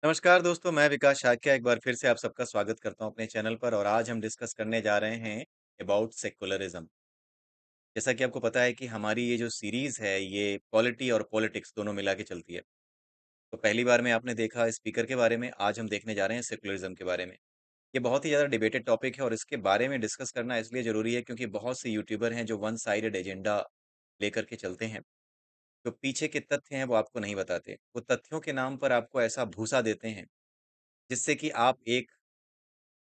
नमस्कार दोस्तों, मैं विकास शाक्य एक बार फिर से आप सबका स्वागत करता हूं अपने चैनल पर और आज हम डिस्कस करने जा रहे हैं अबाउट सेक्युलरिज्म। जैसा कि आपको पता है कि हमारी ये जो सीरीज है ये पॉलिटी और पॉलिटिक्स दोनों मिला के चलती है। तो पहली बार में आपने देखा स्पीकर के बारे में, आज हम देखने जा रहे हैं सेक्युलरिज्म के बारे में। ये बहुत ही ज़्यादा डिबेटेड टॉपिक है और इसके बारे में डिस्कस करना इसलिए ज़रूरी है क्योंकि बहुत से यूट्यूबर हैं जो वन साइडेड एजेंडा लेकर के चलते हैं। जो पीछे के तथ्य हैं वो आपको नहीं बताते, वो तथ्यों के नाम पर आपको ऐसा भूसा देते हैं जिससे कि आप एक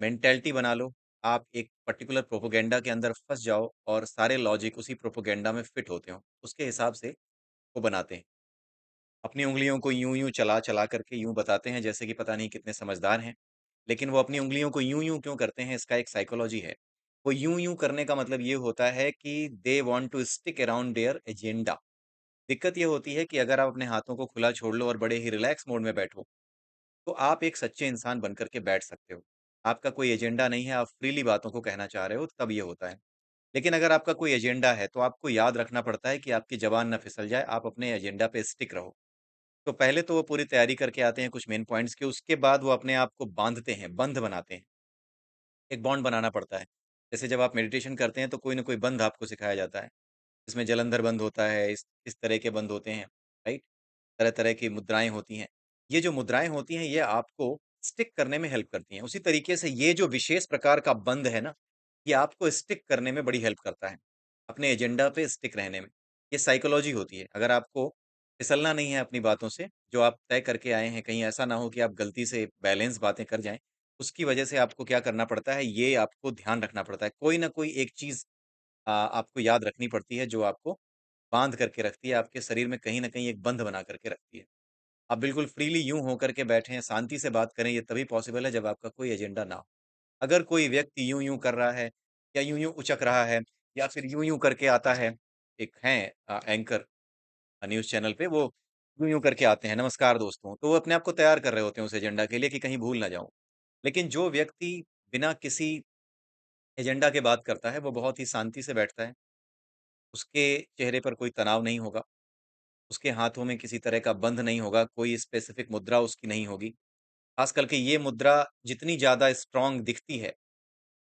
मेंटालिटी बना लो, आप एक पर्टिकुलर प्रोपेगेंडा के अंदर फँस जाओ और सारे लॉजिक उसी प्रोपेगेंडा में फिट होते हों, उसके हिसाब से वो बनाते हैं। अपनी उँगलियों को यूँ-यूँ चला-चला करके यूँ बताते हैं जैसे कि पता नहीं कितने समझदार हैं, लेकिन वो अपनी उँगलियों को यूँ-यूँ क्यों करते हैं इसका एक साइकोलॉजी है। वो यूँ-यूँ करने का मतलब ये होता है कि they want to stick around their agenda. दिक्कत ये होती है कि अगर आप अपने हाथों को खुला छोड़ लो और बड़े ही रिलैक्स मोड में बैठो, तो आप एक सच्चे इंसान बन कर के बैठ सकते हो। आपका कोई एजेंडा नहीं है, आप फ्रीली बातों को कहना चाह रहे हो, तब ये होता है। लेकिन अगर आपका कोई एजेंडा है, तो आपको याद रखना पड़ता है कि आपकी ज़बान ना फिसल जाए, आप अपने एजेंडा पे स्टिक रहो। तो पहले तो वो पूरी तैयारी करके आते हैं कुछ मेन पॉइंट्स की, उसके बाद वो अपने आप को बाँधते हैं, बंध बनाते हैं। एक बॉन्ड बनाना पड़ता है। जैसे जब आप मेडिटेशन करते हैं, तो कोई न कोई बंध आपको सिखाया जाता है। इसमें जलंधर बंध होता है, इस तरह के बंध होते हैं, राइट? तरह-तरह की मुद्राएँ होती हैं। ये जो मुद्राएँ होती हैं, ये आपको स्टिक करने में हेल्प करती हैं। उसी तरीके से ये जो विशेष प्रकार का बंध है ना, ये आपको स्टिक करने में बड़ी हेल्प करता है, अपने एजेंडा पे स्टिक रहने में। ये साइकोलॉजी होती है। अगर आपको फिसलना नहीं है अपनी बातों से, जो आप तय करके आए हैं, कहीं ऐसा ना हो कि आप गलती से बैलेंस बातें कर जाएँ, उसकी वजह से आपको क्या करना पड़ता है, ये आपको ध्यान रखना पड़ता है। कोई ना कोई एक चीज़ आपको याद रखनी पड़ती है, जो आपको बाँध करके रखती है, आपके शरीर में कहीं न कहीं एक बंध बना करके रखती है। आप बिल्कुल फ्रीली यूँ होकर के बैठें, शांति से बात करें, ये तभी पॉसिबल है जब आपका कोई एजेंडा ना हो। अगर कोई व्यक्ति यूँ-यूँ कर रहा है या यूँ-यूँ उचक रहा है या फिर यूँ-यूँ करके आता है, एक हैं एंकर न्यूज़ चैनल पे वो यूँ-यूँ करके आते हैं, नमस्कार दोस्तों, तो वो अपने आप को तैयार कर रहे होते हैं उस एजेंडा के लिए कि कहीं भूल ना जाऊँ। लेकिन जो व्यक्ति बिना किसी एजेंडा के बात करता है, वो बहुत ही शांति से बैठता है, उसके चेहरे पर कोई तनाव नहीं होगा, उसके हाथों में किसी तरह का बंध नहीं होगा, कोई स्पेसिफिक मुद्रा उसकी नहीं होगी। ख़ास करके ये मुद्रा जितनी ज़्यादा स्ट्रॉन्ग दिखती है,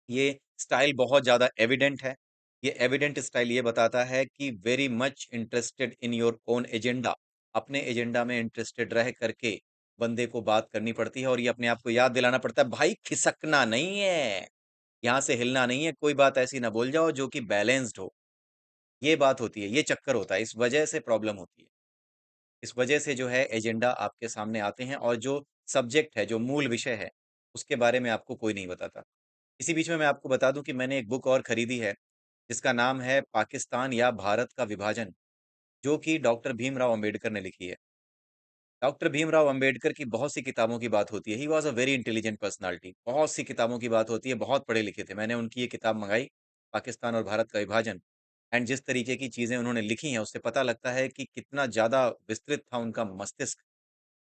ये स्टाइल बहुत ज़्यादा एविडेंट है। ये एविडेंट स्टाइल ये बताता है कि very much interested in your own agenda. अपने एजेंडा में इंटरेस्टेड रह करके बंदे को बात करनी पड़ती है और ये अपने आप को याद दिलाना पड़ता है, भाई खिसकना नहीं है, यहाँ से हिलना नहीं है, कोई बात ऐसी ना बोल जाओ जो कि बैलेंस्ड हो। ये बात होती है, ये चक्कर होता है, इस वजह से प्रॉब्लम होती है। इस वजह से जो है एजेंडा आपके सामने आते हैं और जो सब्जेक्ट है, जो मूल विषय है, उसके बारे में आपको कोई नहीं बताता। इसी बीच में मैं आपको बता दूँ कि मैंने एक बुक और खरीदी है, जिसका नाम है पाकिस्तान या भारत का विभाजन, जो कि डॉक्टर भीमराव अम्बेडकर ने लिखी है। डॉक्टर भीमराव अम्बेडकर की बहुत सी किताबों की बात होती है, he was a very intelligent personality. बहुत सी किताबों की बात होती है, बहुत पढ़े-लिखे थे। मैंने उनकी ये किताब मँगाई, पाकिस्तान और भारत का विभाजन एंड जिस तरीके की चीज़ें उन्होंने लिखी हैं, उससे पता लगता है कि कितना ज़्यादा विस्तृत था उनका मस्तिष्क।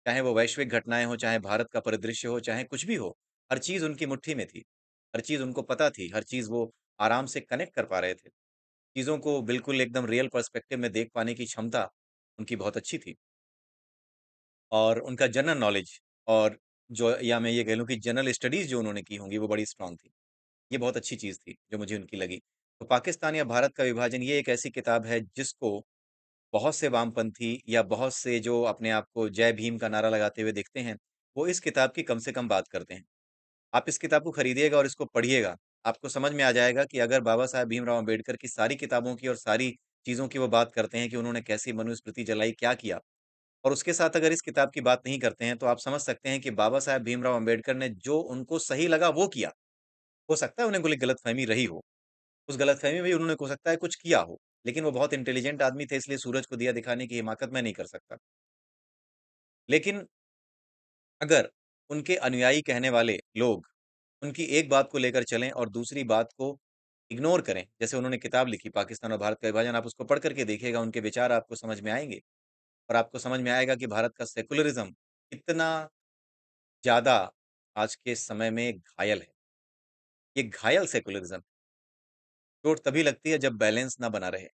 चाहे वो वैश्विक घटनाएँ हों, चाहे भारत का परिदृश्य हो, चाहे कुछ भी हो, हर चीज़ उनकी मुट्ठी में थी। हर चीज़ उनको पता थी, हर चीज़ वो आराम से कनेक्ट कर पा रहे थे। चीज़ों को बिल्कुल एकदम रियल पर्सपेक्टिव में देख पाने की क्षमता उनकी बहुत अच्छी थी और उनका जनरल नॉलेज और जो या मैं ये कह लूँ कि जनरल स्टडीज़ जो उन्होंने की होंगी, वो बड़ी स्ट्रॉन्ग थी। ये बहुत अच्छी चीज़ थी, जो मुझे उनकी लगी। तो पाकिस्तान या भारत का विभाजन ये एक ऐसी किताब है जिसको बहुत से वामपंथी या बहुत से जो अपने आप को जय भीम का नारा लगाते हुए दिखते हैं, वो इस किताब की कम से कम बात करते हैं। आप इस किताब को खरीदिएगा और इसको पढ़िएगा, आपको समझ में आ जाएगा कि अगर बाबा साहब भीमराव अम्बेडकर की सारी किताबों की और सारी चीज़ों की वो बात करते हैं कि उन्होंने कैसी मनुस्मृति जलाई, क्या किया और उसके साथ अगर इस किताब की बात नहीं करते हैं, तो आप समझ सकते हैं कि बाबा साहब भीमराव अम्बेडकर ने जो उनको सही लगा वो किया। हो सकता है उन्हें कोई गलतफ़हमी रही हो, उस गलतफ़हमी में भी उन्होंने हो सकता है कुछ किया हो, लेकिन वो बहुत इंटेलिजेंट आदमी थे इसलिए सूरज को दिया दिखाने की हिमाकत मैं नहीं कर सकता। लेकिन अगर उनके अनुयायी कहने वाले लोग उनकी एक बात को लेकर चलें और दूसरी बात को इग्नोर करें, जैसे उन्होंने किताब लिखी पाकिस्तान और भारत का विभाजन, आप उसको पढ़ कर के देखिएगा, उनके विचार आपको समझ में आएँगे और आपको समझ में आएगा कि भारत का सेकुलरिज़्म कितना ज़्यादा आज के समय में घायल है। ये घायल सेकुलरिज़्म चोट तभी लगती है जब बैलेंस ना बना रहे।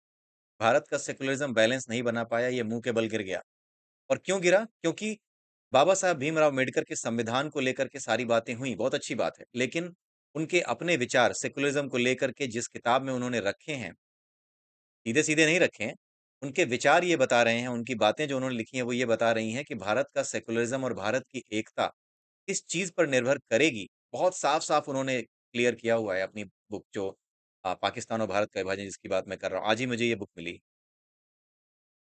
भारत का सेकुलरिज़्म बैलेंस नहीं बना पाया, ये मुँह के बल गिर गया और क्यों गिरा? क्योंकि बाबा साहब भीमराव अम्बेडकर के संविधान को लेकर के सारी बातें हुई, बहुत अच्छी बात है। लेकिन उनके अपने विचार सेकुलरिज़्म को लेकर के जिस किताब में उन्होंने रखे हैं, सीधे-सीधे नहीं रखे हैं। उनके विचार ये बता रहे हैं, उनकी बातें जो उन्होंने लिखी हैं, वो ये बता रही हैं कि भारत का सेकुलरिज़्म और भारत की एकता किस चीज़ पर निर्भर करेगी। बहुत साफ-साफ उन्होंने क्लियर किया हुआ है अपनी बुक जो पाकिस्तान और भारत का विभाजन जिसकी बात मैं कर रहा हूँ। आज ही मुझे ये बुक मिली।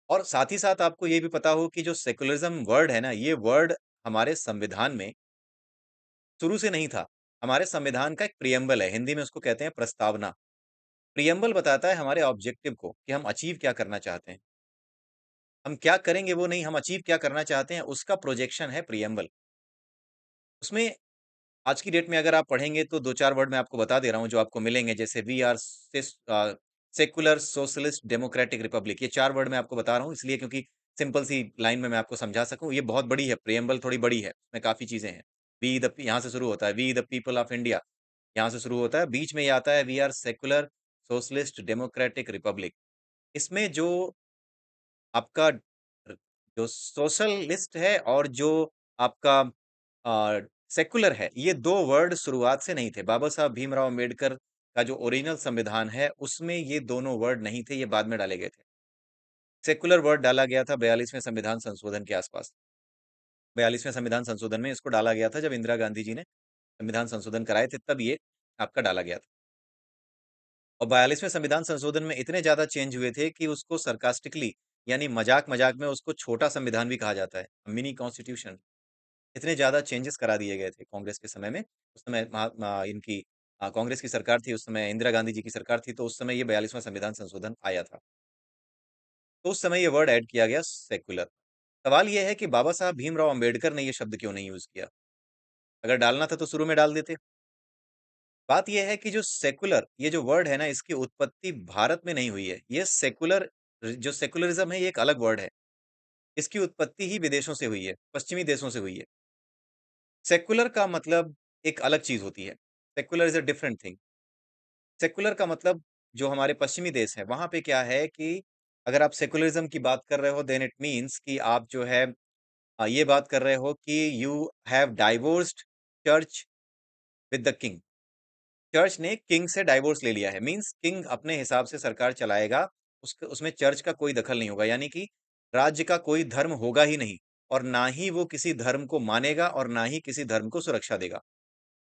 और साथ ही साथ आपको ये भी पता हो कि जो सेकुलरिज़्म वर्ड है ना, ये वर्ड हमारे संविधान में शुरू से नहीं था। हमारे संविधान का एक प्रिएम्बल है, हिंदी में उसको कहते हैं प्रस्तावना। प्रिएम्बल बताता है हमारे ऑब्जेक्टिव को कि हम अचीव क्या करना चाहते हैं। हम क्या करेंगे वो नहीं, हम अचीव क्या करना चाहते हैं, उसका प्रोजेक्शन है प्रिएम्बल। उसमें आज की डेट में अगर आप पढ़ेंगे तो 2-4 वर्ड मैं आपको बता दे रहा हूँ जो आपको मिलेंगे जैसे सेकुलर सोशलिस्ट डेमोक्रेटिक रिपब्लिक ये 4 वर्ड मैं आपको बता रहा हूँ इसलिए क्योंकि सिंपल सी लाइन में मैं आपको समझा सकूँ। ये बहुत बड़ी है, प्रिएम्बल थोड़ी बड़ी है, इसमें काफ़ी चीज़ें हैं। वी द यहाँ से शुरू होता है, we the people of India यहाँ से शुरू होता है, बीच में ये आता है we are secular socialist democratic republic. इसमें जो आपका र जो सोशलिस्ट है और जो आपका सेकुलर है, ये 2 वर्ड शुरुआत से नहीं थे। बाबा साहब भीमराव अम्बेडकर का जो ओरिजिनल संविधान है, उसमें ये दोनों वर्ड नहीं थे, ये बाद में डाले गए थे। सेकुलर वर्ड डाला गया था 42वें संविधान संशोधन के आसपास। 42वें संविधान संशोधन में इसको डाला गया था जब इंदिरा गांधी जी ने संविधान संशोधन कराए थे, तब ये आपका डाला गया था। और 42वें संविधान संशोधन में इतने ज़्यादा चेंज हुए थे कि उसको sarcastically यानी मज़ाक-मज़ाक में उसको छोटा संविधान भी कहा जाता है, मिनी कॉन्स्टिट्यूशन। इतने ज़्यादा चेंजेस करा दिए गए थे कांग्रेस के समय में। उस समय इनकी कांग्रेस की सरकार थी, उस समय इंदिरा गांधी जी की सरकार थी, तो उस समय ये 42वां संविधान संशोधन आया था। तो उस समय ये वर्ड ऐड किया गया सेक्युलर। सवाल ये है कि बाबा साहब भीमराव अम्बेडकर ने ये शब्द क्यों नहीं यूज़ किया? अगर डालना था तो शुरू में डाल देते। बात ये है कि जो सेक्युलर ये जो वर्ड है ना, इसकी उत्पत्ति भारत में नहीं हुई है। ये सेक्युलर जो सेक्युलरिज़्म है, ये एक अलग वर्ड है। इसकी उत्पत्ति ही विदेशों से हुई है, पश्चिमी देशों से हुई है। सेक्युलर का मतलब एक अलग चीज़ होती है। Secular is a different thing. Secular का मतलब जो हमारे पश्चिमी देश हैं, वहाँ पे क्या है कि अगर आप सेक्युलरिज़्म की बात कर रहे हो, देन इट मीन्स कि आप जो है ये बात कर रहे हो कि you have divorced church with the king. Church ने किंग से डाइवोर्स ले लिया है, मीन्स किंग अपने हिसाब से सरकार चलाएगा, उसमें चर्च का कोई दखल नहीं होगा, यानी कि राज्य का कोई धर्म होगा ही नहीं और ना ही वो किसी धर्म को मानेगा और ना ही किसी धर्म को सुरक्षा देगा।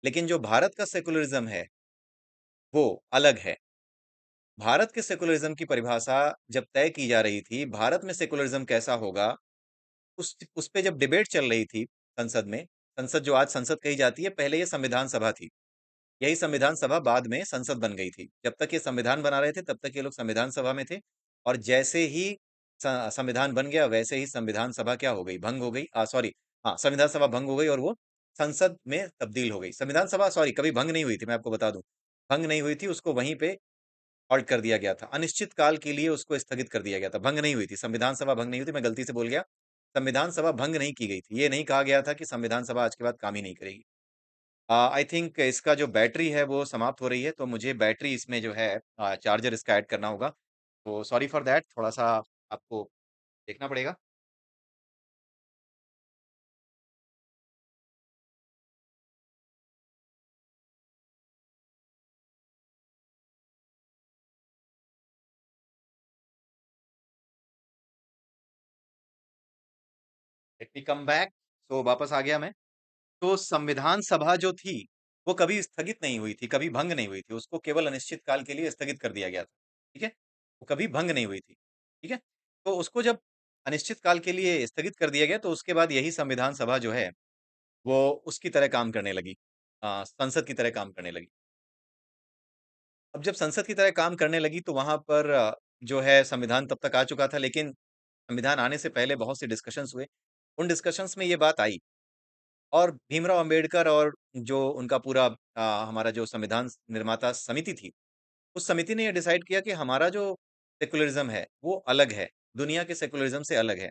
लेकिन जो भारत का सेक्युलरिज़्म है, वो अलग है। भारत के सेकुलरिज़्म की परिभाषा जब तय की जा रही थी, भारत में सेकुलरिज़्म कैसा होगा, उस पे जब डिबेट चल रही थी संसद में, संसद जो आज संसद कही जाती है, पहले ये संविधान सभा थी। यही संविधान सभा बाद में संसद बन गई थी। जब तक ये संविधान बना रहे थे, तब तक ये लोग संविधान सभा में थे और जैसे ही संविधान बन गया, वैसे ही संविधान सभा क्या हो गई, भंग हो गई। सॉरी, हाँ, संविधान सभा भंग हो गई और वो संसद में तब्दील हो गई। संविधान सभा सॉरी कभी भंग नहीं हुई थी, मैं आपको बता दूँ। भंग नहीं हुई थी, उसको वहीं पे हॉल्ट कर दिया गया था। अनिश्चित काल के लिए उसको स्थगित कर दिया गया था। भंग नहीं हुई थी, संविधान सभा भंग नहीं हुई थी, मैं गलती से बोल गया। संविधान सभा भंग नहीं की गई थी। ये नहीं कहा गया था कि संविधान सभा आज के बाद काम ही नहीं करेगी। आई थिंक इसका जो बैटरी है वो समाप्त हो रही है, तो मुझे बैटरी इसमें जो है चार्जर इसका ऐड करना होगा। तो सॉरी फॉर दैट थोड़ा-सा आपको देखना पड़ेगा। Let me come back. तो वापस आ गया मैं। तो संविधान सभा जो थी, वो कभी स्थगित नहीं हुई थी, कभी भंग नहीं हुई थी। उसको केवल अनिश्चित काल के लिए स्थगित कर दिया गया था। ठीक है? वो कभी भंग नहीं हुई थी। ठीक है? तो उसको जब अनिश्चित काल के लिए स्थगित कर दिया गया, तो उसके बाद यही संविधान सभा जो है, वो उसकी तरह काम करने लगी। संसद की तरह काम करने लगी। अब जब संसद की तरह काम करने लगी, तो वहाँ पर जो है संविधान तब तक आ चुका था, लेकिन संविधान आने से पहले बहुत से डिस्कशंस हुए। उन डिस्कशंस में ये बात आई और भीमराव अम्बेडकर और जो उनका पूरा हमारा जो संविधान निर्माता समिति थी, उस समिति ने ये डिसाइड किया कि हमारा जो सेकुलरिज़्म है, वो अलग है, दुनिया के सेकुलरिज़्म से अलग है।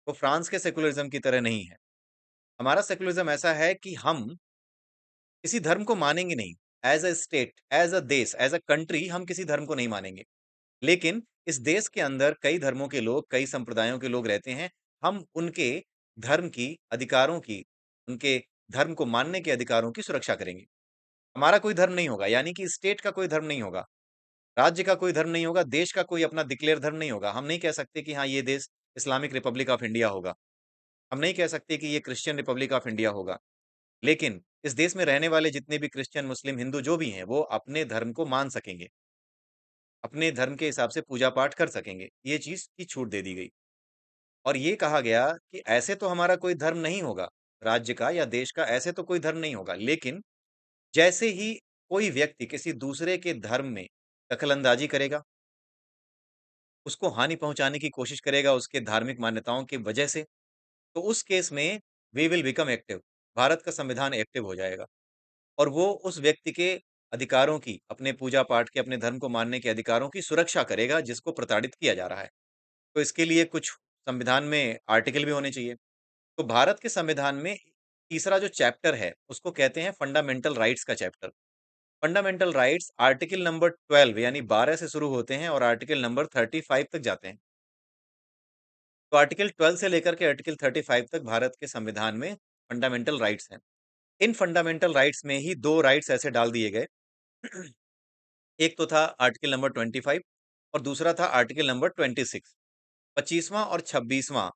वो फ्रांस के सेकुलरिज़्म की तरह नहीं है। हमारा सेकुलरिज़्म ऐसा है कि हम किसी धर्म को मानेंगे नहीं। As a state, as a देश, एज़ अ कंट्री हम किसी धर्म को नहीं मानेंगे। लेकिन इस देश के अंदर कई धर्मों के लोग, कई संप्रदायों के लोग रहते हैं। हम उनके धर्म की, अधिकारों की, उनके धर्म को मानने के अधिकारों की सुरक्षा करेंगे। हमारा कोई धर्म नहीं होगा, यानी कि स्टेट का कोई धर्म नहीं होगा, राज्य का कोई धर्म नहीं होगा, देश का कोई अपना डिक्लेयर धर्म नहीं होगा। हम नहीं कह सकते कि हाँ, ये देश इस्लामिक रिपब्लिक ऑफ इंडिया होगा। हम नहीं कह सकते कि ये क्रिश्चियन रिपब्लिक ऑफ इंडिया होगा। लेकिन इस देश में रहने वाले जितने भी क्रिश्चियन, मुस्लिम, हिंदू जो भी हैं, वो अपने धर्म को मान सकेंगे। अपने धर्म के हिसाब से पूजा-पाठ कर सकेंगे। ये चीज़ की छूट दे दी गई। और ये कहा गया कि ऐसे तो हमारा कोई धर्म नहीं होगा, राज्य का या देश का ऐसे तो कोई धर्म नहीं होगा, लेकिन जैसे ही कोई व्यक्ति किसी दूसरे के धर्म में दखल-अंदाज़ी करेगा, उसको हानि पहुँचाने की कोशिश करेगा उसके धार्मिक मान्यताओं की वजह से, तो उस केस में we will become active. Bharat का संविधान एक्टिव हो जाएगा और वो उस व्यक्ति के अधिकारों की, अपने पूजा-पाठ के, अपने धर्म को मानने के अधिकारों की सुरक्षा करेगा जिसको प्रताड़ित किया जा रहा है। तो इसके लिए कुछ संविधान में आर्टिकल भी होने चाहिए। तो भारत के संविधान में तीसरा जो चैप्टर है, उसको कहते हैं फंडामेंटल राइट्स का chapter. Fundamental rights article number 12 यानी 12 से शुरू होते हैं और आर्टिकल नंबर 35 तक जाते हैं। तो आर्टिकल 12 से लेकर के आर्टिकल 35 तक भारत के संविधान में फंडामेंटल राइट्स हैं। इन फंडामेंटल राइट्स में ही 2 राइट्स ऐसे डाल दिए गए। एक तो था आर्टिकल नंबर 25 और दूसरा था आर्टिकल नंबर 26। 25वां और 26वां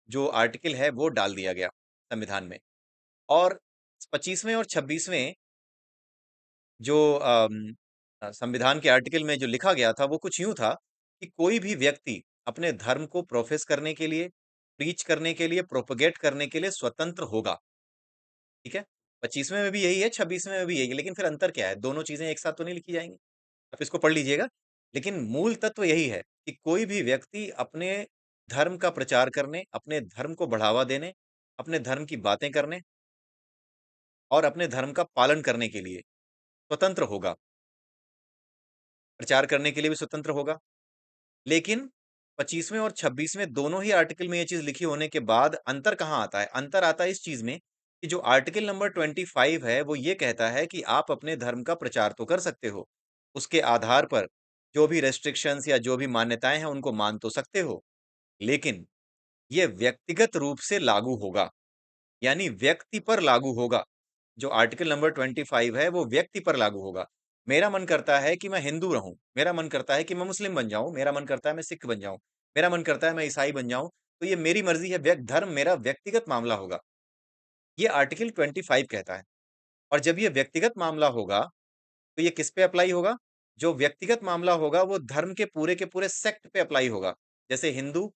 जो आर्टिकल है वो डाल दिया गया संविधान में। और 25वें और 26वें जो संविधान के आर्टिकल में जो लिखा गया था वो कुछ यूँ था कि कोई भी व्यक्ति अपने धर्म को प्रोफेस करने के लिए, प्रीच करने के लिए, प्रोपेगेट करने के लिए स्वतंत्र होगा। ठीक है? 25वें में भी यही है, 26वें में भी यही है, लेकिन फिर अंतर क्या है? दोनों चीज़ें एक साथ तो नहीं लिखी जाएँगी। आप इसको पढ़ लीजिएगा। लेकिन मूल तत्व यही है कि कोई भी व्यक्ति अपने धर्म का प्रचार करने, अपने धर्म को बढ़ावा देने, अपने धर्म की बातें करने और अपने धर्म का पालन करने के लिए स्वतंत्र होगा। प्रचार करने के लिए भी स्वतंत्र होगा। लेकिन 25वें और 26वें दोनों ही आर्टिकल में ये चीज़ लिखी होने के बाद अंतर कहाँ आता है? अंतर आता है इस चीज़ में कि जो आर्टिकल नंबर 25 है, वो ये कहता है कि आप अपने धर्म का प्रचार तो कर सकते हो। उसके आधार पर जो भी रिस्ट्रिक्शंस या जो भी मान्यताएँ हैं, उनको मान तो सकते हो। लेकिन ये व्यक्तिगत रूप से लागू होगा, यानी व्यक्ति पर लागू होगा। जो आर्टिकल नंबर 25 है, वो व्यक्ति पर लागू होगा। मेरा मन करता है कि मैं हिंदू रहूँ, मेरा मन करता है कि मैं मुस्लिम बन जाऊँ, मेरा मन करता है मैं सिख बन जाऊँ, मेरा मन करता है मैं ईसाई बन जाऊँ, तो ये मेरी मर्ज़ी है, धर्म मेरा व्यक्तिगत मामला होगा। ये आर्टिकल 25 कहता है और जब ये व्यक्तिगत मामला होगा, तो ये किस पे अप्लाई होगा? जो व्यक्तिगत मामला होगा, वो धर्म के पूरे सेक्ट पे अप्लाई होगा। जैसे हिंदू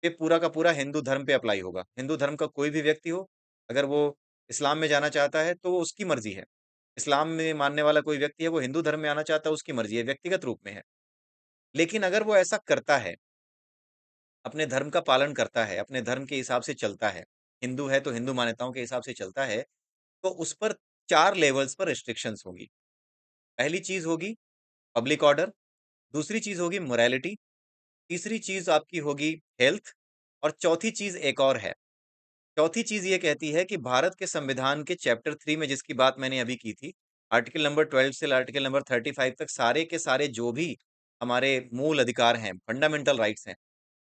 ये पूरा का पूरा हिंदू धर्म पे अप्लाई होगा। हिंदू धर्म का कोई भी व्यक्ति हो, अगर वो इस्लाम में जाना चाहता है, तो वो उसकी मर्ज़ी है। इस्लाम में मानने वाला कोई व्यक्ति है, वो हिंदू धर्म में आना चाहता है, उसकी मर्ज़ी है, व्यक्तिगत रूप में है। लेकिन अगर वो ऐसा करता है, अपने धर्म का पालन करता है, अपने धर्म के हिसाब से चलता है, हिंदू है तो हिंदू मान्यताओं के हिसाब से चलता है, तो उस पर 4 लेवल्स पर रिस्ट्रिक्शंस होगी। पहली चीज़ होगी पब्लिक ऑर्डर, दूसरी चीज़ होगी मोरालिटी, तीसरी चीज़ आपकी होगी हेल्थ और चौथी चीज़ एक और है। चौथी चीज़ ये कहती है कि भारत के संविधान के चैप्टर 3 में जिसकी बात मैंने अभी की थी, आर्टिकल नंबर 12 से आर्टिकल नंबर 35 तक सारे के सारे जो भी हमारे मूल अधिकार हैं, फंडामेंटल राइट्स हैं,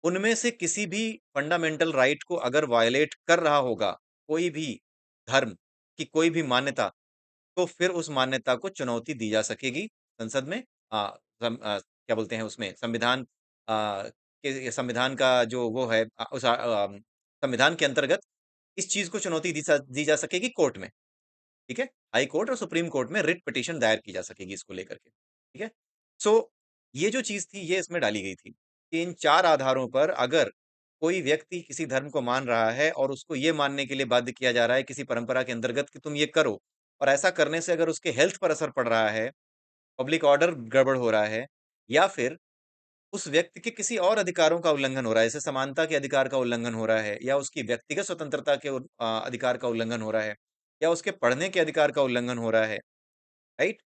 उनमें से किसी भी फंडामेंटल राइट को अगर वायलेट कर रहा होगा, कोई भी धर्म की कोई भी मान्यता, तो फिर उस मान्यता को चुनौती दी जा सकेगी संसद में क्या बोलते हैं उसमें संविधान का जो वो है संविधान के अंतर्गत इस चीज़ को चुनौती दी जा सकेगी कोर्ट में, ठीक है? हाई कोर्ट और सुप्रीम कोर्ट में रिट पिटीशन दायर की जा सकेगी इसको लेकर के, ठीक है? सो ये जो चीज़ थी ये इसमें डाली गई थी, कि इन 4 आधारों पर अगर कोई व्यक्ति किसी धर्म को मान रहा है और उसको ये मानने के लिए बाध्य किया जा रहा है किसी परंपरा के अंतर्गत कि तुम ये करो और ऐसा करने से अगर उसके हेल्थ पर असर पड़ रहा है, पब्लिक ऑर्डर गड़बड़ हो रहा है या फिर उस व्यक्ति के किसी और अधिकारों का उल्लंघन हो रहा है, जैसे समानता के अधिकार का उल्लंघन हो रहा है या उसकी व्यक्तिगत स्वतंत्रता के अधिकार का उल्लंघन हो रहा है या उसके पढ़ने के अधिकार का उल्लंघन हो रहा है, राइट?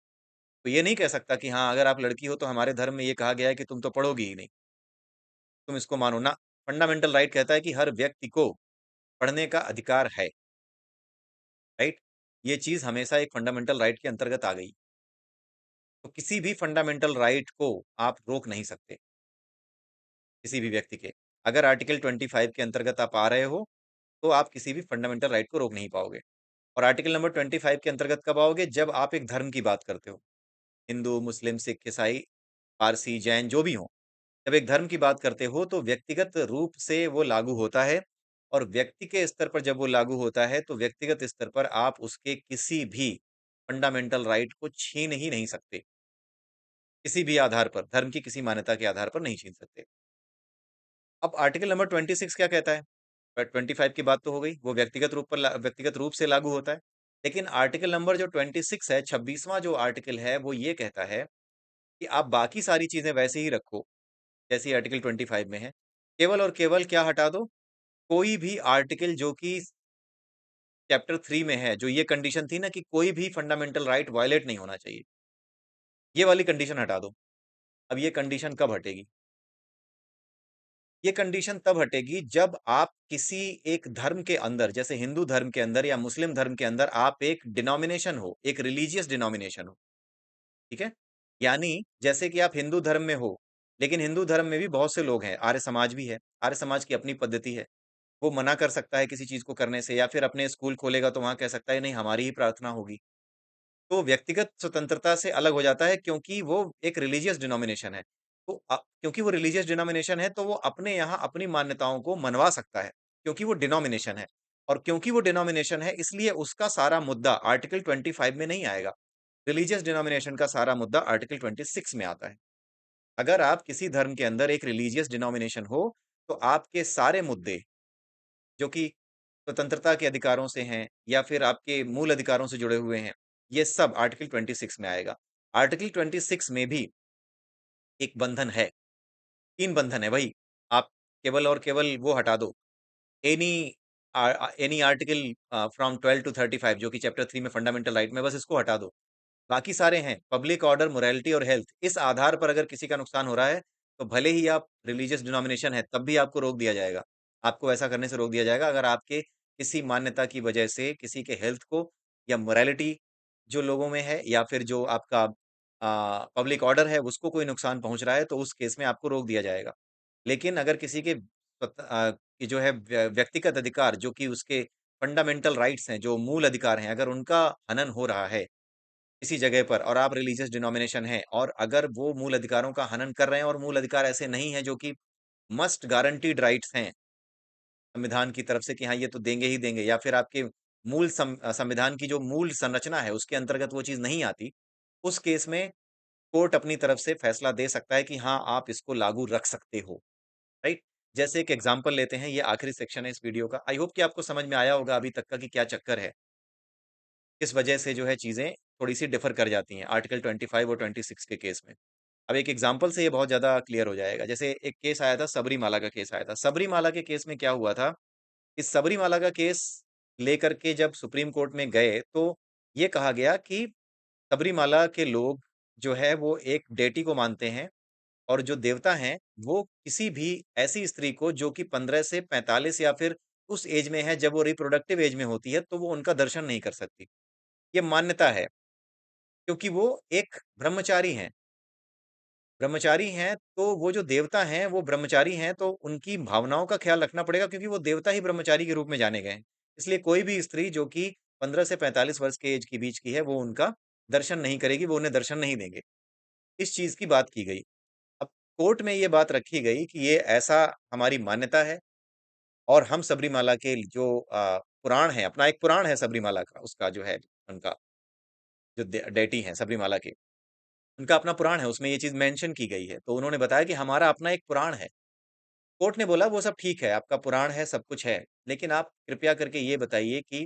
तो ये नहीं कह सकता कि हाँ, अगर आप लड़की हो तो हमारे धर्म में ये कहा गया है कि तुम तो पढ़ोगी ही नहीं, तुम इसको मानो ना। फंडामेंटल राइट कहता है कि हर व्यक्ति को पढ़ने का अधिकार है, राइट? ये चीज़ हमेशा एक फंडामेंटल राइट के अंतर्गत आ गई। तो किसी भी फंडामेंटल राइट को आप रोक नहीं सकते, किसी भी व्यक्ति के। अगर आर्टिकल 25 के अंतर्गत आप आ रहे हो तो आप किसी भी फंडामेंटल राइट को रोक नहीं पाओगे। और आर्टिकल नंबर 25 के अंतर्गत कब आओगे? जब आप एक धर्म की बात करते हो। हिंदू, मुस्लिम, सिख, ईसाई, पारसी, जैन जो भी हों। जब एक धर्म की बात करते हो तो व्यक्तिगत रूप से वो लागू होता है और व्यक्ति के स्तर पर जब वो लागू होता है तो व्यक्तिगत स्तर पर आप उसके किसी भी फंडामेंटल राइट को छीन ही नहीं सकते। किसी भी आधार पर, धर्म की किसी मान्यता के आधार पर नहीं छीन सकते। अब आर्टिकल नंबर 26 क्या कहता है? 25 की बात तो हो गई, वो व्यक्तिगत रूप से लागू होता है। लेकिन आर्टिकल नंबर जो 26 है, 26वां जो आर्टिकल है, वो ये कहता है कि आप बाकी सारी चीज़ें वैसे ही रखो, जैसी आर्टिकल 25 में है। केवल और केवल क्या हटा दो? कोई भी आर्टिकल जो कि चैप्टर 3 में है, जो ये कंडीशन थी ना कि कोई भी फंडामेंटल राइट वायलेट नहीं होना चाहिए, ये वाली कंडीशन हटा दो। अब ये कंडीशन कब हटेगी? ये कंडीशन तब हटेगी जब आप किसी एक धर्म के अंदर, जैसे हिंदू धर्म के अंदर या मुस्लिम धर्म के अंदर आप एक डिनोमिनेशन हो, एक रिलीजियस डिनोमिनेशन हो, ठीक है? यानी जैसे कि आप हिंदू धर्म में हो, लेकिन हिंदू धर्म में भी बहुत से लोग हैं, आर्य समाज भी है, आर्य समाज की अपनी पद्धति है। वो मना कर सकता है किसी चीज़ को करने से या फिर अपने स्कूल खोलेगा तो वहाँ कह सकता है नहीं हमारी ही प्रार्थना होगी। तो व्यक्तिगत स्वतंत्रता से अलग हो जाता है क्योंकि वो एक रिलीजियस डिनोमिनेशन है। तो क्योंकि वो रिलीजियस डिनोमिनेशन है तो वो अपने यहाँ अपनी मान्यताओं को मनवा सकता है, क्योंकि वो डिनोमिनेशन है। और क्योंकि वो डिनोमिनेशन है इसलिए उसका सारा मुद्दा आर्टिकल 25 में नहीं आएगा। रिलीजियस डिनोमिनेशन का सारा मुद्दा आर्टिकल 26 में आता है। अगर आप किसी धर्म के अंदर एक रिलीजियस डिनोमिनेशन हो, तो आपके सारे मुद्दे जो कि स्वतंत्रता के अधिकारों से हैं या फिर आपके मूल अधिकारों से जुड़े हुए हैं, ये सब आर्टिकल 26 में आएगा। आर्टिकल 26 में भी एक बंधन है, 3 बंधन है भई। आप केवल और केवल वो हटा दो, any any article from 12 to 35 जो कि चैप्टर 3 में फंडामेंटल राइट में, बस इसको हटा दो। बाकी सारे हैं, पब्लिक ऑर्डर, मोरालिटी और हेल्थ। इस आधार पर अगर किसी का नुकसान हो रहा है, तो भले ही आप रिलीजियस डिनोमिनेशन है, तब भी आपको रोक दिया जाएगा। आपको ऐसा करने से रोक दिया जाएगा अगर आपके किसी मान्यता की वजह से किसी के हेल्थ को या मोरालिटी जो लोगों में है या फिर जो आपका पब्लिक ऑर्डर है, उसको कोई नुकसान पहुँच रहा है, तो उस केस में आपको रोक दिया जाएगा। लेकिन अगर किसी के कि जो है व्यक्तिगत अधिकार जो कि उसके फंडामेंटल राइट्स हैं, जो मूल अधिकार हैं, अगर उनका हनन हो रहा है किसी जगह पर और आप रिलीजियस डिनोमिनेशन है और अगर वो मूल अधिकारों का हनन कर रहे हैं और मूल अधिकार ऐसे नहीं हैं जो कि मस्ट गारंटीड राइट्स हैं संविधान की तरफ से कि हाँ ये तो देंगे ही देंगे या फिर आपके संविधान की जो मूल संरचना है उसके अंतर्गत वो चीज़ नहीं आती, उस केस में कोर्ट अपनी तरफ से फैसला दे सकता है कि हाँ, आप इसको लागू रख सकते हो, राइट? जैसे एक एग्ज़ाम्पल लेते हैं, ये आखिरी सेक्शन है इस वीडियो का। आई होप कि आपको समझ में आया होगा अभी तक का कि क्या चक्कर है। किस वजह से जो है चीज़ें थोड़ी-सी डिफर कर जाती हैं आर्टिकल 25 और 26 के केस में। अब एक एग्ज़ाम्पल से ये बहुत ज़्यादा क्लियर हो जाएगा। जैसे एक केस आया था, सबरीमाला का केस आया था। सबरीमाला के केस में क्या हुआ था, कि सबरीमाला का केस लेकर के जब सुप्रीम कोर्ट में गए, तो ये कहा गया कि सबरीमाला के लोग जो है वो एक डेटी को मानते हैं और जो देवता हैं, वो किसी भी ऐसी स्त्री को जो कि 15 से 45 या फिर उस एज में है जब वो रिप्रोडक्टिव एज में होती है, तो वो उनका दर्शन नहीं कर सकती। ये मान्यता है, क्योंकि वो एक ब्रह्मचारी हैं। ब्रह्मचारी हैं, तो वो जो देवता हैं, वो ब्रह्मचारी हैं, तो उनकी भावनाओं का ख़्याल रखना पड़ेगा क्योंकि वो देवता ही ब्रह्मचारी के रूप में जाने गए हैं। इसलिए कोई भी स्त्री जो कि 15 से 45 वर्ष के ऐज के बीच की है, वो उनका दर्शन नहीं करेगी, वो उन्हें दर्शन नहीं देंगे। इस चीज़ की बात की गई। अब कोर्ट में ये बात रखी गई कि ये ऐसा हमारी मान्यता है और हम सबरीमाला के जो पुराण है, अपना एक पुराण है सबरीमाला का, उसका जो है उनका जो डेटी हैं सबरीमाला के, उनका अपना पुराण है, उसमें ये चीज़ मेंशन की गई है। तो उन्होंने बताया कि हमारा अपना एक पुराण है। कोर्ट ने बोला वो सब ठीक है, आपका पुराण है, सब कुछ है, लेकिन आप कृपया करके ये बताइए कि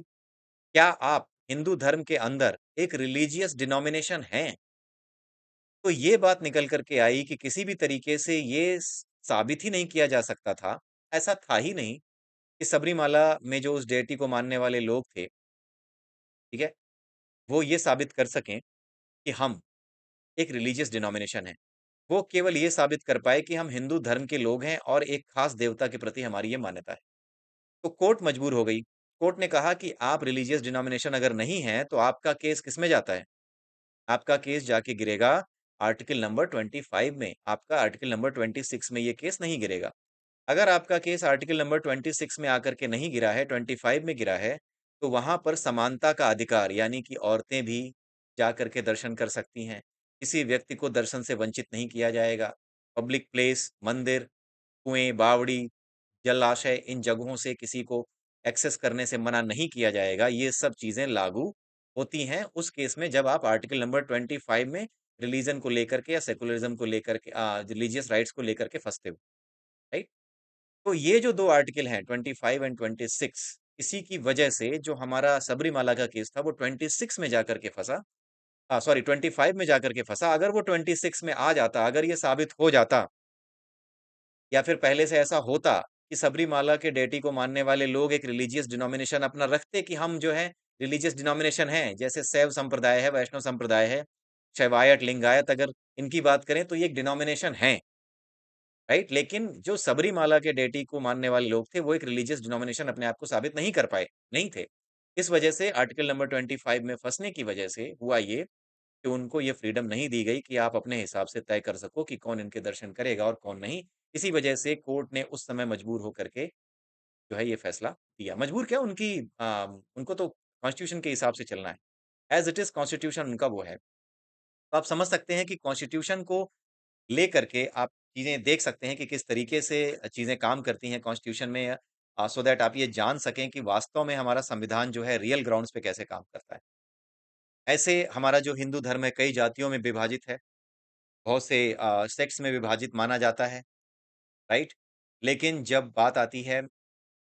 क्या आप हिंदू धर्म के अंदर एक रिलीजियस डिनोमिनेशन हैं? तो ये बात निकल कर के आई कि किसी भी तरीके से ये साबित ही नहीं किया जा सकता था, ऐसा था ही नहीं कि सबरीमाला में जो उस डेटी को मानने वाले लोग थे, ठीक है? वो ये साबित कर सकें कि हम एक रिलीजियस डिनोमिनेशन है। वो केवल ये साबित कर पाए कि हम हिंदू धर्म के लोग हैं और एक खास देवता के प्रति हमारी ये मान्यता है। तो कोर्ट मजबूर हो गई। कोर्ट ने कहा कि आप रिलीजियस डिनोमिनेशन अगर नहीं हैं, तो आपका केस किसमें जाता है? आपका केस जाके गिरेगा आर्टिकल नंबर 25 में, आपका आर्टिकल नंबर 26 में ये केस नहीं गिरेगा। अगर आपका केस आर्टिकल नंबर 26 में आकर के नहीं गिरा है, 25 में गिरा है, तो वहाँ पर समानता का अधिकार यानी कि औरतें भी जाकर के दर्शन कर सकती हैं। किसी व्यक्ति को दर्शन से वंचित नहीं किया जाएगा। पब्लिक प्लेस, मंदिर, कुएँ, बावड़ी, जलाशय इन जगहों से किसी को एक्सेस करने से मना नहीं किया जाएगा। ये सब चीज़ें लागू होती हैं उस केस में जब आप आर्टिकल नंबर 25 में रिलीजन को लेकर के या सेकुलरिज़्म को लेकर के रिलीजियस राइट्स को लेकर के फँसते हो, राइट? तो ये जो 2 आर्टिकल हैं 25 एंड 26 इसी की वजह से जो हमारा सबरीमाला का केस था वो 26 में जाकर के फँसा सॉरी 25 में जाकर के फँसा। अगर वो 26 में आ जाता, अगर ये साबित हो जाता या फिर पहले से ऐसा होता कि सबरीमाला के डेटी को मानने वाले लोग एक रिलीजियस डिनोमिनेशन अपना रखते कि हम जो है रिलीजियस डिनोमिनेशन हैं, जैसे शैव संप्रदाय है, वैष्णव संप्रदाय है, शैवायत, लिंगायत अगर इनकी बात करें तो ये एक डिनोमिनेशन हैं। राइट? लेकिन जो सबरीमाला के डेटी को मानने वाले लोग थे, वो एक रिलीजियस डिनोमिनेशन अपने आप को साबित नहीं कर पाए, नहीं थे। इस वजह से आर्टिकल नंबर 25 में फँसने की वजह से हुआ ये कि उनको ये फ्रीडम नहीं दी गई कि आप अपने हिसाब से तय कर सको कि कौन इनके दर्शन करेगा और कौन नहीं। इसी वजह से कोर्ट ने उस समय मजबूर होकर के जो है ये फैसला दिया। मजबूर क्या उनको तो कॉन्स्टिट्यूशन के हिसाब से चलना है। एज़ इट इज़ कॉन्स्टिट्यूशन उनका वो है। तो आप समझ सकते हैं कि कॉन्स्टिट्यूशन को लेकर के आप चीज़ें देख सकते हैं कि किस तरीके से चीज़ें काम करती हैं कॉन्स्टिट्यूशन में सो दैट आप ये जान सकें कि वास्तव में हमारा संविधान जो है रियल ग्राउंड्स पे कैसे काम करता है। ऐसे हमारा जो हिंदू धर्म है कई जातियों में विभाजित है, बहुत से सेक्ट्स में विभाजित माना जाता है, राइट? लेकिन जब बात आती है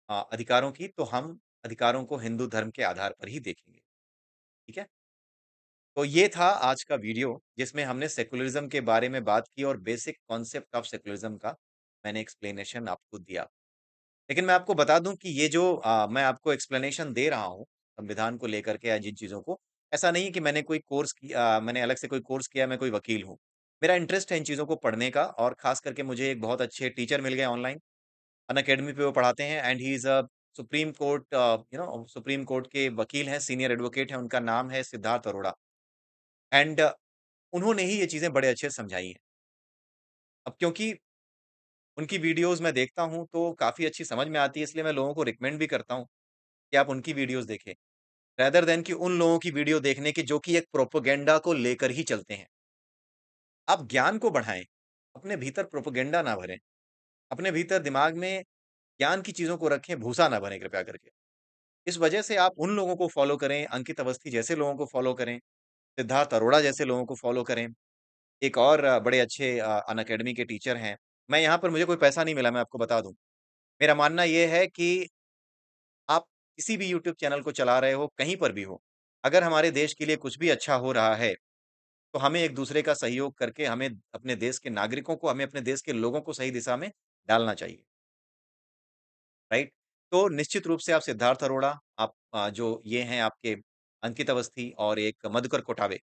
अधिकारों की तो हम अधिकारों को हिंदू धर्म के आधार पर ही देखेंगे, ठीक है? तो ये था आज का वीडियो जिसमें हमने सेकुलरिज़्म के बारे में बात की और बेसिक कॉन्सेप्ट ऑफ सेकुलरिज़्म का मैंने एक्सप्लेनेशन आपको दिया। लेकिन मैं आपको बता दूँ कि ये जो मैं आपको एक्सप्लेनेशन दे रहा हूँ, संविधान को लेकर के या जिन चीज़ों को, ऐसा नहीं है कि मैंने अलग से कोई कोर्स किया, मैं कोई वकील हूँ। मेरा इंटरेस्ट है इन चीज़ों को पढ़ने का और ख़ास करके मुझे एक बहुत अच्छे टीचर मिल गए ऑनलाइन, अनअकैडमी पे वो पढ़ाते हैं and he is a supreme court के वकील हैं, सीनियर एडवोकेट हैं, उनका नाम है सिद्धार्थ अरोड़ा एंड उन्होंने ही ये चीज़ें बड़े अच्छे से समझाई हैं। अब क्योंकि उनकी वीडियोज़ मैं देखता हूँ, तो काफ़ी अच्छी समझ में आती है, इसलिए मैं लोगों को रिकमेंड भी करता हूँ कि आप उनकी वीडियोज़ देखें, रेदर देन कि उन लोगों की वीडियो देखने की जो कि एक प्रोपेगेंडा को लेकर ही चलते हैं। आप ज्ञान को बढ़ाएँ, अपने भीतर प्रोपेगेंडा ना भरें, अपने भीतर दिमाग में ज्ञान की चीज़ों को रखें, भूसा ना भरें कृपया करके। इस वजह से आप उन लोगों को फ़ॉलो करें, अंकित अवस्थी जैसे लोगों को फ़ॉलो करें, सिद्धार्थ अरोड़ा जैसे लोगों को फ़ॉलो करें। एक और बड़े अच्छे अनअकैडमी के टीचर हैं। मैं यहाँ पर मुझे कोई पैसा नहीं मिला, मैं आपको बता दूँ। मेरा मानना ये है कि आप किसी भी यूट्यूब चैनल को चला रहे हो, कहीं पर भी हो, अगर हमारे देश के लिए कुछ भी अच्छा हो रहा है, तो हमें एक-दूसरे का सहयोग करके हमें अपने देश के नागरिकों को, हमें अपने देश के लोगों को सही दिशा में डालना चाहिए, राइट? तो निश्चित रूप से आप सिद्धार्थ अरोड़ा, आप जो ये हैं आपके अंकित अवस्थी और एक मधुकर कोठावे,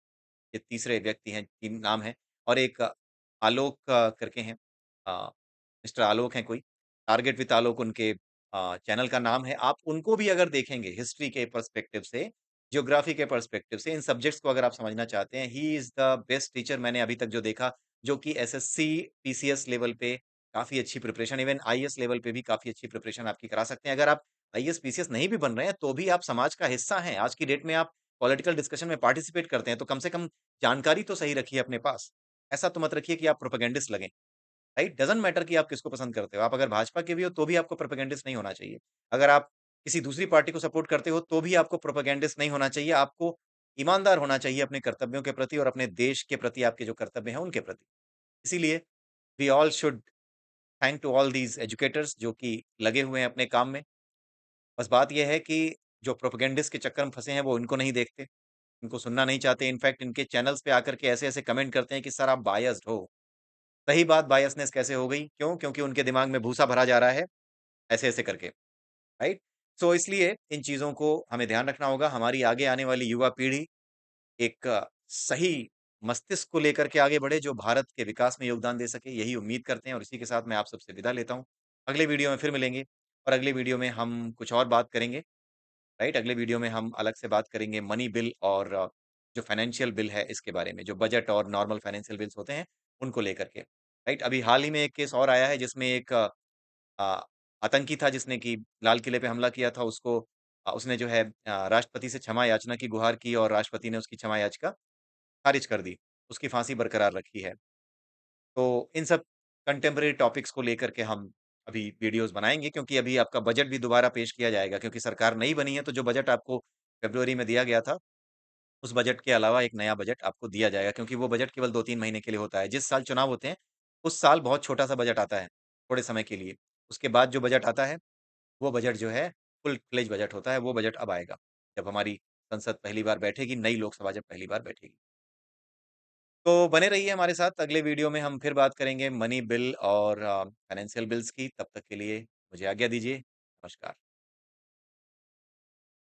ये तीसरे व्यक्ति हैं, 3 नाम हैं और एक आलोक करके हैं मिस्टर आलोक हैं कोई, टारगेट विद आलोक उनके चैनल का नाम है। आप उनको भी अगर देखेंगे हिस्ट्री के पर्सपेक्टिव से, ज्योग्राफी के पर्सपेक्टिव से, इन सब्जेक्ट्स को अगर आप समझना चाहते हैं, he is the best teacher मैंने अभी तक जो देखा, जो कि एसएससी, पीसीएस लेवल पे काफ़ी अच्छी प्रिपरेशन, इवन आईएएस लेवल पे भी काफ़ी अच्छी प्रिपरेशन आपकी करा सकते हैं। अगर आप आईएएस, पीसीएस नहीं भी बन रहे हैं, तो भी आप समाज का हिस्सा हैं। आज की डेट में आप पॉलिटिकल डिस्कशन में पार्टिसिपेट करते हैं, तो कम से कम जानकारी तो सही रखिए अपने पास। ऐसा तो मत रखिए कि आप प्रोपेगेंडिस्ट लगें, राइट? डज़न्ट मैटर कि आप किसको पसंद करते हो। आप अगर भाजपा के भी हो, तो भी आपको प्रोपेगेंडिस्ट नहीं होना चाहिए। अगर आप किसी दूसरी पार्टी को सपोर्ट करते हो, तो भी आपको प्रोपेगेंडिस्ट नहीं होना चाहिए। आपको ईमानदार होना चाहिए अपने कर्तव्यों के प्रति और अपने देश के प्रति आपके जो कर्तव्य हैं, उनके प्रति। इसीलिए we all should thank to all these educators जो कि लगे हुए हैं अपने काम में। बस बात ये है कि जो प्रोपेगेंडिस्ट के चक्कर में फँसे हैं, वो इनको नहीं देखते, इनको सुनना नहीं चाहते। इनफैक्ट इनके चैनल्स पे आकर के ऐसे-ऐसे कमेंट करते हैं कि सर आप बायस्ड हो। सही बात बायसनेस कैसे हो गई? क्यों? क्योंकि उनके दिमाग में भूसा भरा जा रहा है, ऐसे-ऐसे करके, राइट? सो इसलिए इन चीज़ों को हमें ध्यान रखना होगा। हमारी आगे आने वाली युवा पीढ़ी एक सही मस्तिष्क को लेकर के आगे बढ़े, जो भारत के विकास में योगदान दे सके, यही उम्मीद करते हैं और इसी के साथ मैं आप सबसे विदा लेता हूँ। अगले वीडियो में फिर मिलेंगे और अगले वीडियो में हम कुछ और बात करेंगे, राइट? अगले वीडियो में हम अलग से बात करेंगे मनी बिल और जो फाइनेंशियल बिल है इसके बारे में, जो बजट और नॉर्मल फाइनेंशियल बिल्स होते हैं, उनको लेकर के, राइट? अभी हाल ही में एक केस और आया है जिसमें एक अ, आतंकी था जिसने कि लाल किले पे हमला किया था उसको उसने जो है राष्ट्रपति से क्षमा याचना की गुहार की और राष्ट्रपति ने उसकी क्षमा याचिका खारिज कर दी। उसकी फांसी बरकरार रखी है। तो इन सब कंटेम्परेरी टॉपिक्स को लेकर के हम अभी वीडियोज़ बनाएँगे क्योंकि अभी आपका बजट भी दोबारा पेश किया जाएगा क्योंकि सरकार नई बनी है तो जो बजट आपको फ़रवरी में दिया गया था, उस बजट के अलावा एक नया बजट आपको दिया जाएगा क्योंकि वो बजट केवल 2-3 महीने के लिए होता है। जिस साल चुनाव होते हैं, उस साल बहुत छोटा-सा बजट आता है, थोड़े समय के लिए। उसके बाद जो बजट आता है, वो बजट जो है फुल फ्लेज बजट होता है, वो बजट अब आएगा, जब हमारी संसद पहली बार बैठेगी, नई लोकसभा जब पहली बार बैठेगी। तो बने रहिए हमारे साथ, अगले वीडियो में हम फिर बात करेंगे मनी बिल और फाइनेंशियल बिल्स की। तब तक के लिए मुझे आज्ञा दीजिए। नमस्कार।